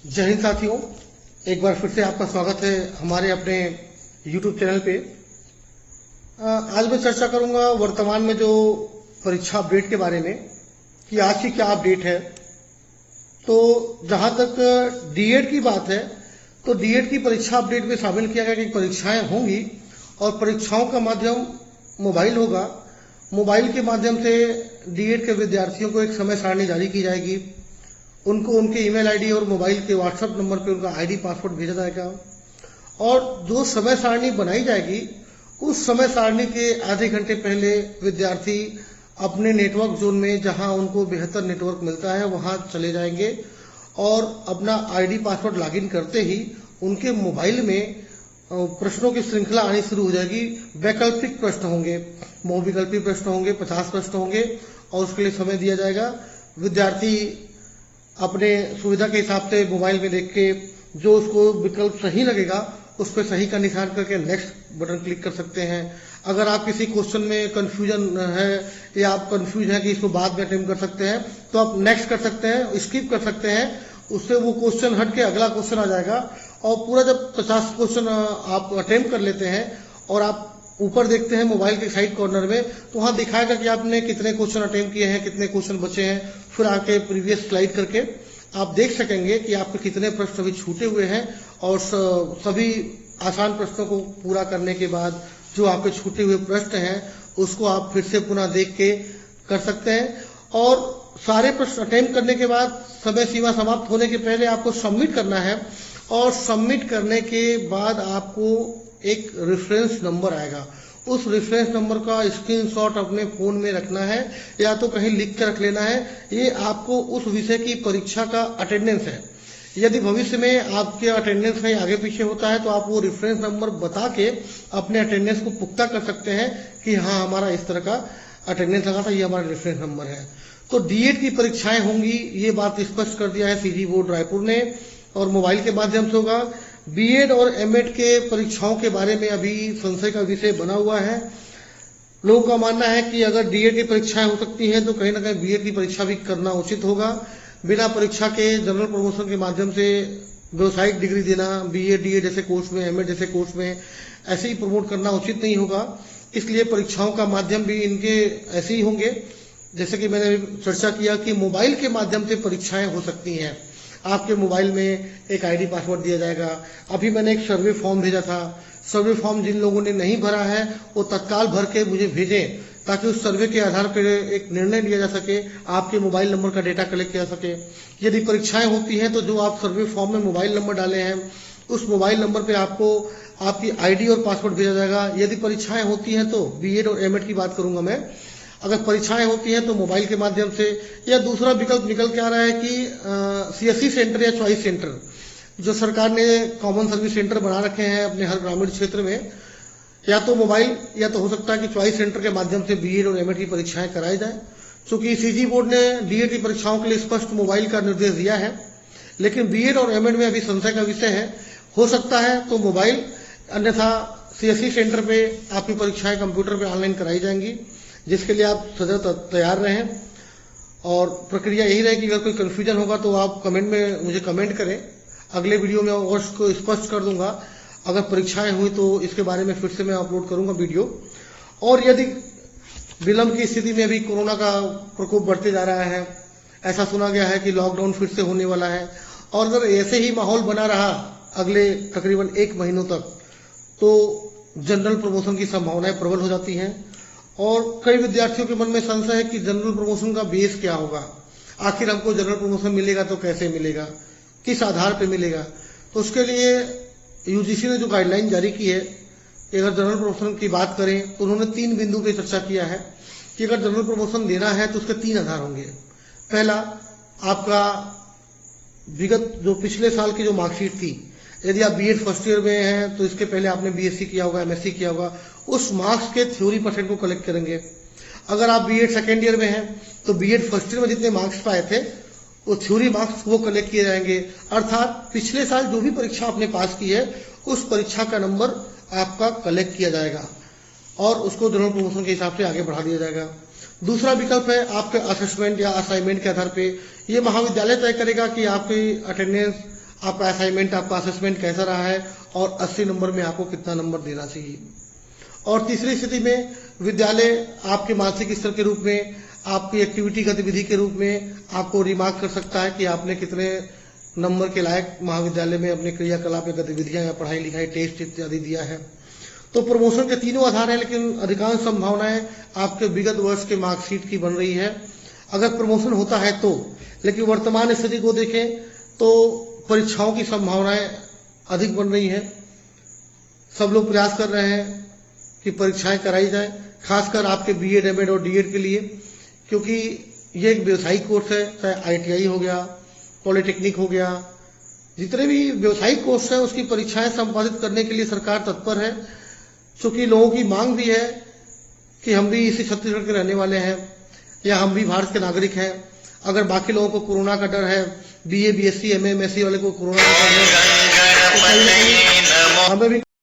जय हिंद साथियों, एक बार फिर से आपका स्वागत है हमारे अपने YouTube चैनल पे। आज मैं चर्चा करूंगा वर्तमान में जो परीक्षा अपडेट के बारे में कि आज की क्या अपडेट है। तो जहां तक डीएड की बात है तो डीएड की परीक्षा अपडेट में शामिल किया गया कि परीक्षाएं होंगी और परीक्षाओं का माध्यम मोबाइल होगा। मोबाइल के माध्यम से डीएड के विद्यार्थियों को एक समय सारणी जारी की जाएगी। उनको उनके ईमेल आईडी और मोबाइल के व्हाट्सएप नंबर पे उनका आईडी पासवर्ड भेजा जाएगा और जो समय सारणी बनाई जाएगी उस समय सारणी के आधे घंटे पहले विद्यार्थी अपने नेटवर्क जोन में जहां उनको बेहतर नेटवर्क मिलता है वहां चले जाएंगे और अपना आईडी पासवर्ड लॉगिन करते ही उनके मोबाइल में प्रश्नों की श्रृंखला आनी शुरू हो जाएगी। वैकल्पिक प्रश्न होंगे, बहुविकल्पी प्रश्न होंगे, 50 प्रश्न होंगे और उसके लिए समय दिया जाएगा। विद्यार्थी अपने सुविधा के हिसाब से मोबाइल में देख के जो उसको विकल्प सही लगेगा उस पर सही का निशान करके नेक्स्ट बटन क्लिक कर सकते हैं। अगर आप किसी क्वेश्चन में कंफ्यूजन है या आप कंफ्यूज हैं कि इसको बाद में अटेम्प्ट कर सकते हैं तो आप नेक्स्ट कर सकते हैं, स्किप कर सकते हैं, उससे वो क्वेश्चन हट के अगला क्वेश्चन आ जाएगा। और पूरा जब 50 क्वेश्चन आप अटेम्प्ट कर लेते हैं और आप ऊपर देखते हैं मोबाइल के साइड कॉर्नर में तो वहां दिखाएगा कि आपने कितने क्वेश्चन अटेम्प्ट किए हैं, कितने क्वेश्चन बचे हैं। फिर आके प्रीवियस स्लाइड करके आप देख सकेंगे कि आपके कितने प्रश्न अभी छूटे हुए हैं और सभी आसान प्रश्नों को पूरा करने के बाद जो आपके छूटे हुए प्रश्न हैं उसको आप फिर से पुनः देख के कर सकते हैं। और सारे प्रश्न अटेम्प्ट करने के बाद समय सीमा समाप्त होने के पहले आपको सबमिट करना है और सबमिट करने के बाद आपको एक रेफरेंस नंबर आएगा। उस रेफरेंस नंबर का स्क्रीनशॉट अपने फोन में रखना है या तो कहीं लिख कर रख लेना है। ये आपको उस विषय की परीक्षा का अटेंडेंस है। यदि भविष्य में आपके अटेंडेंस कहीं आगे पीछे होता है तो आप वो रेफरेंस नंबर बता के अपने अटेंडेंस को पुख्ता कर सकते हैं कि हाँ हमारा इस तरह का अटेंडेंस लगा था, ये हमारा रेफरेंस नंबर है। तो डीएड की परीक्षाएं होंगी, ये बात स्पष्ट कर दिया है सीजी बोर्ड रायपुर ने और मोबाइल के माध्यम से होगा। बीएड और एमएड के परीक्षाओं के बारे में अभी संशय का विषय बना हुआ है। लोगों का मानना है कि अगर डीएड की परीक्षाएं हो सकती हैं तो कहीं ना कहीं बीएड की परीक्षा भी करना उचित होगा। बिना परीक्षा के जनरल प्रमोशन के माध्यम से व्यवसायिक डिग्री देना बीएड डीएड जैसे कोर्स में, एमएड जैसे कोर्स में ऐसे ही प्रमोट करना उचित नहीं होगा। इसलिए परीक्षाओं का माध्यम भी इनके ऐसे ही होंगे। जैसे कि मैंने चर्चा किया कि मोबाइल के माध्यम से परीक्षाएं हो सकती हैं। आपके मोबाइल में एक आईडी पासवर्ड दिया जाएगा। अभी मैंने एक सर्वे फॉर्म भेजा था। सर्वे फॉर्म जिन लोगों ने नहीं भरा है वो तत्काल भर के मुझे भेजें ताकि उस सर्वे के आधार पर एक निर्णय लिया जा सके, आपके मोबाइल नंबर का डेटा कलेक्ट किया जा सके। यदि परीक्षाएं होती हैं तो जो आप सर्वे फॉर्म में मोबाइल नंबर डाले हैं उस मोबाइल नंबर पे आपको आपकी आईडी और पासवर्ड भेजा जाएगा। यदि परीक्षाएं होती हैं तो बीएड और एमएड की बात करूंगा मैं, अगर परीक्षाएं होती हैं तो मोबाइल के माध्यम से, या दूसरा विकल्प निकल के आ रहा है कि सीएससी सेंटर या चॉइस सेंटर जो सरकार ने कॉमन सर्विस सेंटर बना रखे हैं अपने हर ग्रामीण क्षेत्र में, या तो मोबाइल या तो हो सकता है कि चॉइस सेंटर के माध्यम से बीएड और एमएड की परीक्षाएं कराई जाए। चूंकि सीजी बोर्ड ने डीएड की परीक्षाओं के लिए स्पष्ट मोबाइल का निर्देश दिया है, लेकिन बीएड और एमएड में अभी संशय का विषय है। हो सकता है तो मोबाइल, अन्यथा सीएससी सेंटर पे आपकी परीक्षाएं कंप्यूटर पे ऑनलाइन कराई जाएंगी, जिसके लिए आप सदैव तैयार रहें। और प्रक्रिया यही रहेगी। अगर कोई कंफ्यूजन होगा तो आप कमेंट में मुझे कमेंट करें, अगले वीडियो में और उसको स्पष्ट कर दूंगा। अगर परीक्षाएं हुई तो इसके बारे में फिर से मैं अपलोड करूंगा वीडियो। और यदि विलंब की स्थिति में अभी कोरोना का प्रकोप बढ़ते जा रहा है, ऐसा सुना गया है कि लॉकडाउन फिर से होने वाला है, और अगर ऐसे ही माहौल बना रहा अगले तकरीबन 1 महीनों तक तो जनरल प्रमोशन की संभावनाएं प्रबल हो जाती हैं। और कई विद्यार्थियों के मन में संशय है कि जनरल प्रमोशन का बेस क्या होगा, आखिर हमको जनरल प्रमोशन मिलेगा तो कैसे मिलेगा, किस आधार पर मिलेगा। तो उसके लिए यूजीसी ने जो गाइडलाइन जारी की है, अगर जनरल प्रमोशन की बात करें तो उन्होंने 3 बिंदु पे चर्चा किया है कि अगर जनरल प्रमोशन देना है तो उसके 3 आधार होंगे। पहला, आपका विगत जो पिछले साल की जो मार्कशीट थी, यदि आप बीएड फर्स्ट ईयर में हैं तो इसके पहले आपने बीएससी किया होगा, एमएससी किया होगा, उस मार्क्स के थ्योरी परसेंट को कलेक्ट करेंगे। अगर आप बीएड सेकेंड ईयर में हैं तो बीएड फर्स्ट ईयर में जितने मार्क्स पाए थे वो थ्योरी मार्क्स वो कलेक्ट किए जाएंगे। अर्थात पिछले साल जो भी परीक्षा आपने पास की है उस परीक्षा का नंबर आपका कलेक्ट किया जाएगा और उसको जनरल प्रमोशन के हिसाब से आगे बढ़ा दिया जाएगा। दूसरा विकल्प है आपके असेसमेंट या असाइनमेंट के आधार पे ये महाविद्यालय तय करेगा कि आपकी अटेंडेंस, आपका असाइनमेंट, आपका असेसमेंट कैसा रहा है और 80 नंबर में आपको कितना नंबर देना चाहिए। और तीसरी स्थिति में विद्यालय आपके मानसिक स्तर के रूप में, आपकी एक्टिविटी गतिविधि के रूप में आपको रिमार्क कर सकता है कि आपने कितने नंबर के लायक महाविद्यालय में अपने क्रियाकलाप या गतिविधियां या पढ़ाई लिखाई टेस्ट इत्यादि दिया है। तो प्रमोशन के तीनों आधार हैं, लेकिन अधिकांश संभावनाएं आपके विगत वर्ष के मार्कशीट की बन रही है अगर प्रमोशन होता है तो। लेकिन वर्तमान स्थिति को देखें तो परीक्षाओं की संभावनाएं अधिक बन रही हैं। सब लोग प्रयास कर रहे हैं कि परीक्षाएं कराई जाए, खासकर आपके बीएड, एमएड और डीएड के लिए, क्योंकि ये एक व्यवसायिक कोर्स है। चाहे आईटीआई हो गया, पॉलिटेक्निक हो गया, जितने भी व्यवसायिक कोर्स हैं उसकी परीक्षाएं संपादित करने के लिए सरकार तत्पर है। चूंकि लोगों की मांग भी है कि हम भी इसी छत्तीसगढ़ के रहने वाले हैं या हम भी भारत के नागरिक हैं। अगर बाकी लोगों को कोरोना का डर है, बीए, बीएससी, एमए, एमएससी वाले को कोरोना का डर है, तो कहीं ना कहीं हमें भी